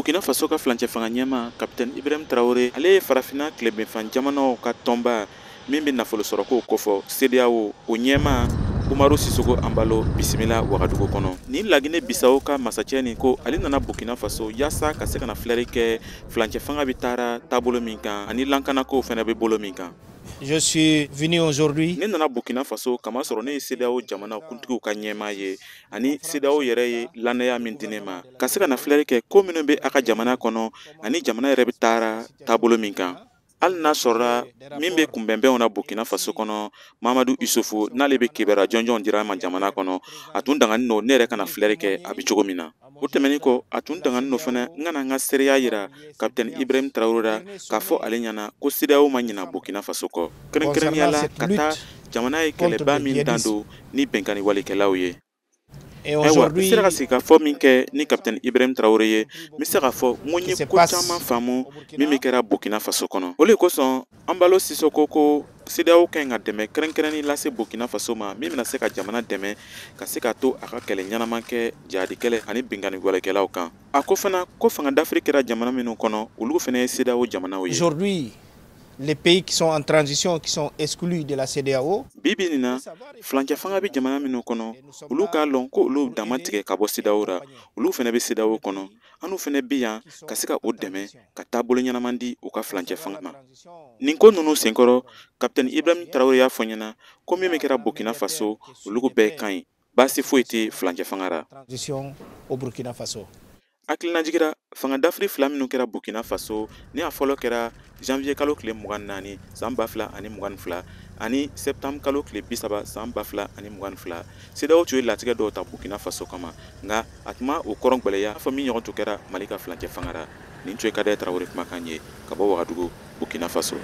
Burkina Faso ka flancɛ fanga ɲɛma Capitaine Ibrahim Traoré ale ye farafina tilebinfan jamanaw ka tɔnba min bɛ nafolo sɔrɔko kofɔ CEDEAO o ɲɛma Umaru Sisoko Ambalo bisimila Wagadugu kɔnɔ. Ni Laginɛ Bisawo ka masacɛ nin ko ale nana Burkina Faso yaasa ka se ka na filɛri kɛ flancɛ fanga bɛ taara taabolo min kan ani lankanako fɛnɛ bɛ bolo min kan. Je suis venu aujourd'hui. Ne nana Burkina Faso kama sɔrɔ ne ye CEDEAO jamana kuntigiw ka ɲɛmaa ye ani CEDEAO yɛrɛ ye lannaya min di ne ma ka se ka na filɛri kɛ ko minnu bɛ a ka jamana kɔnɔ ani jamana yɛrɛ bɛ taara taabolo min kan. Hali n'a sɔrɔla min bɛ kunbɛnbɛnw na Burkina Faso kɔnɔ Mamadu Isufu n'ale bɛ kibaruya jɔnjɔnw dira ma jamana kɔnɔ a tun danganen don ne yɛrɛ kana filɛri kɛ a bɛ cogo min na. O tɛmɛnen kɔ a tun danganen don fana n kana n ka seereya yira Capitaine Ibrahim Traoré la k'a fɔ ale ɲɛna ko CEDEAO ma ɲina Burkina Faso kɔ. Kɛrɛnkɛrɛnnenya la ka taa jamana ye kɛlɛba min dan don ni bɛnkanni walikɛlaw ye. Ayiwa n sera ka sigi ka fɔ min kɛ ni Capitaine Ibrahim Traoré ye n bɛ se ka fɔ n ko n ye ko caman faamu min bɛ kɛra Burkina Faso kɔnɔ. O de kosɔn Ambalo Sisoko ko CEDEAO ka ɲi ka dɛmɛ kɛrɛnkɛrɛnni lase Burkina Faso ma min bɛna se ka jamana dɛmɛ ka se ka to a ka kɛlɛ ɲɛnama kɛ jihadi kɛlɛ ani bɛnkanni walikɛlaw kan. A ko fana ko fanga d'Afrique kɛra jamana minnu kɔnɔ olu fana ye CEDEAO jamanaw ye. Aujourd'hui, les pays qui sont en transition, qui sont exclus de la CEDEAO. Bibi nin na flancɛ fanga bɛ jamana minnu kɔnɔ olu k'a lɔn ko olu dama tigɛ ka bɔ CEDEAO ra olu fana bɛ CEDEAO kɔnɔ an'u fana bɛ yan ka se ka o dɛmɛ ka taabolo ɲɛnaman di u ka flancɛ fanga ma. Nin ko ninnu senkɔrɔ Capitaine Ibrahim Traoré y'a fɔ ɲɛna ko min bɛ kɛra Burkina Faso olu bɛɛ ka ɲi baasi foyi tɛ flancɛ fanga ra. Transition au Burkina Faso. Hakilina jigira fanga d'Afrique fila minnu kɛra Burkina Faso ni a fɔlɔ kɛra janvier kalo tile 24 san 2022 ani septembre kalo tile 30 san 2022 CEDEAO tun ye latigɛ dɔw ta Burkina Faso kama nka a tun ma o kɔrɔn gwɛlɛya fɔ min ɲɔgɔn tun kɛra Mali ka flancɛ fanga ra. Nin tun ye Kadaye Traoré kumakan ye ka bɔ Wagadugu Burkina Faso.